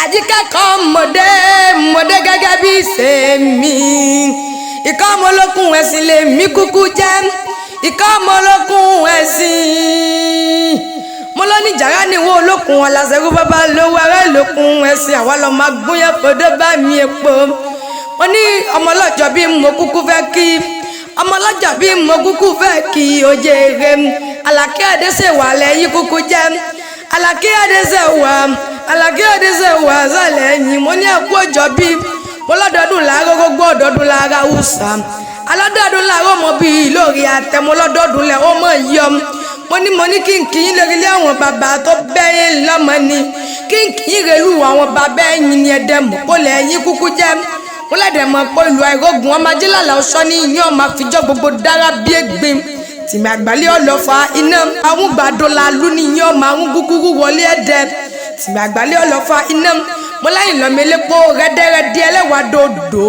Àjíkẹ́kọ̀ọ́ mọ̀dé gẹ́gẹ́ bí ṣe mi. Ikọ́ ọmọ olókùn ẹ̀sìn lè mí kúkú jẹ́. Ikọ́ ọmọ olókùn ẹ̀sìn. Mo lọ ní jàrá níwó olókùn ọ̀làṣẹ́rú bàbá lówó ará ìlókùn ẹ̀sìn àwa lọ máa gúnyẹ́ fọdọ́ bá mi epo. Mo ní ọmọ ọlọ́jọ́ bí mo kúkú fẹ́ kí. Ọmọ ọlọ́jọ́ bí mo kúkú fẹ́ kí oje ere. Àlàkí àdéṣe wà lẹ́yìn kúkú jẹ́. Àlàkí àdéṣe wà sálẹ̀ yìí. Mo ní ẹ̀kú ọjọ́ bí mo lọ́dọọdún láàárọ̀ gbogbo ọdọọdún lára húsà. Alọ́dọọdún láàárọ̀ mọ bí lórí àtẹ mo lọ́dọọdún lẹ̀ ó mọ̀ yọ. Mo ní kí n kì í lórí ilé àwọn bàbá tó bẹ́yìn lọ́mọ ni. Kí n kì í rèlú àwọn bàbá ẹ̀yìn ni ẹ̀dẹ̀ mọ̀ kó lẹ̀ ẹ̀yìn kúkú jẹ́. Mo lẹ́dẹ̀ mọ̀ pé ìlú àìrógun ọmọ ajílàlà ọ̀ṣọ́ ní ìyẹn ọmọ àfijọ́ gbogbo dára bí ègbin. Tìmí àgbálẹ̀ ọlọ́fà iná àwọn gbàdọ́là lú ní ìyẹn ọmọ àwọn gúgúrú wọlé ẹ̀dẹ̀. Tìmí àgbálẹ̀ ọlọ́fà iná mo láyìn lọ́mọ elépo rẹ́dẹ́rẹ́dẹ́ ẹlẹ́wà dòdò.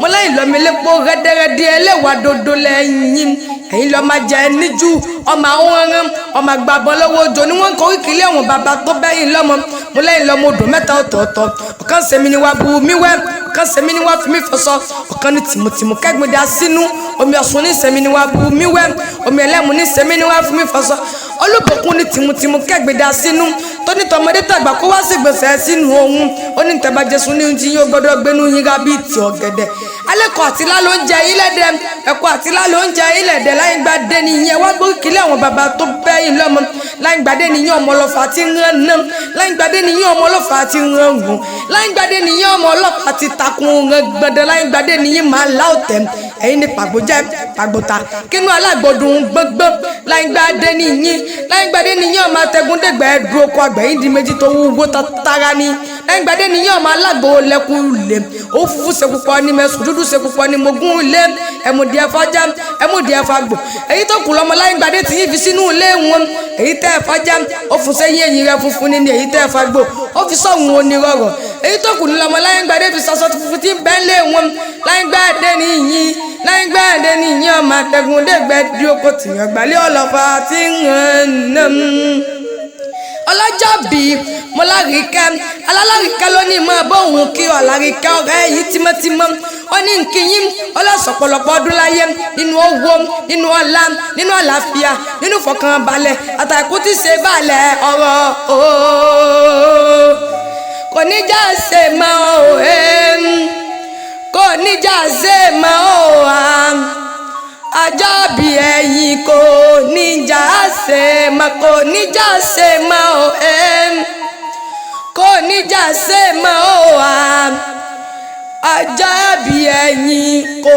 Mo láyìn lọ́mọ elépo rẹ́dẹ́rẹ́dẹ́ ẹlẹ́wà dòdò lẹ́yìn. Ẹ̀yin lọ́ máa jẹ níjú ọmọ àwọn ọ̀rán ọmọ àgbàbọ̀ lọ́wọ́ òjò ni wọ́n ń kọ Oríkì àwọn bàbá tó bẹ́yìn lọ́mọ. Mo láyìn lọ́mọ odò mẹ́ta ọ̀tọ̀ọ̀tọ̀. Ọ̀kan sẹ́mi ni wàá bu mi wẹ́. Ọ̀kan sẹ́mi ni wàá fi mí fọṣọ. Ọ̀kan ní tìmùtìmù kẹ́gbìn dá sínú. Omi ọ̀sùn ní sẹ́mi ni wàá bu mi wẹ́. Omi ẹlẹ́mu ní sẹ́mi ni wàá fi mí fọṣọ. Olúbùkún ní tìmùtìmù kẹ́gbìn dá sínú. Tóní tọmọdé tàgbà kó wá sí gbèsè sínú ohun. Ó ní tẹ́bà jésù ní ohun tí yóò gbọ́dọ̀ gbénú yín ra bíi ti ọ̀gẹ̀dẹ̀. Alẹ́kọ̀ọ́ àtìlá ló ń jẹ ilẹ̀dẹ̀. Ẹ̀kọ́ àtìlá ló ń jẹ ilẹ̀dẹ̀. Láyìn gbadé nìyẹn wá Oríkì àwọn bàbá tó bẹ́yìn lọ́mọ. Láyìn gbadé nìyẹn ọmọ ọlọ́fà ti ń rán náà. Láyìn gbadé nìyẹn ọmọ ọlọ́fà ti ń rán gùn. Láyìn gbadé nìyẹn ọmọ ọlọ́fà ti takun rán gbọdọ̀. Láyìn gbadé nìyẹn máa láòtẹ̀. Ẹ̀yin ni pàgbójẹ́ pàgbóta. Kínú alágbọ̀dùn gbọ́ngbọ́n. Láyìn gbadé nìyẹn ọmọ atẹ̀gúndẹ̀gbẹ̀ dúró kọ àgbẹ̀yìn di méjì tó wúwo tàtàrà ni. Láyìn gbadé nìyẹn ọmọ alágbò lẹ́kùn lè. Ó fúfú sekúpọ̀ ní mẹ́sùn dúdú sekúpọ̀ ní mogún ilé. Ẹ̀mùdí ẹ̀fájá ẹ̀mùdí ẹ̀fágbò. Èyí tó kù lọ́mọ Láyìn gbadé tí yín fi sínú ilé wọn. Èyí tẹ́ ẹ̀fájá ó fún sẹ́yìn ẹ̀yìn rẹ̀ funfun ní èyí tẹ́ ẹ̀fágbò ó fi sọ́hun onírọ̀rọ̀. Èyí tó kù ní lọ́mọ Láyìn gbadé fi sọ́sọ́ funfun tí bẹ́ẹ̀ lé wọn. Láyìn gbadé nìyẹn ọmọ àtẹ̀gúndẹ̀gbẹ̀ dúró kò tìyàn gbálẹ̀ ọlọ́fà tí ń hàn náà. Ọlọ́jọ́ bí mo láríkẹ́ alálàríkẹ́ ló ní mọ́ bóun kí ọ̀láríkẹ́ ọ̀rẹ́ yìí tímọ́tímọ́. Ó ní nkìyín ọlọ́sọ̀pọ̀lọpọ̀ ọdún láyé nínú owó nínú ọlá nínú àlàáfíà nínú fọkànbalẹ̀ àtàkù tí ṣe balẹ̀ ọ̀rọ̀ ooo. Kò ní já ṣe mọ́ o kò ní já ṣe mọ́ o ọjọ́ bí ẹ̀yin kò ní já ṣe mọ́ kò ní já ṣe mọ́ o kò ní já ṣe mọ́ o ọjọ́ bí ẹ̀yin kò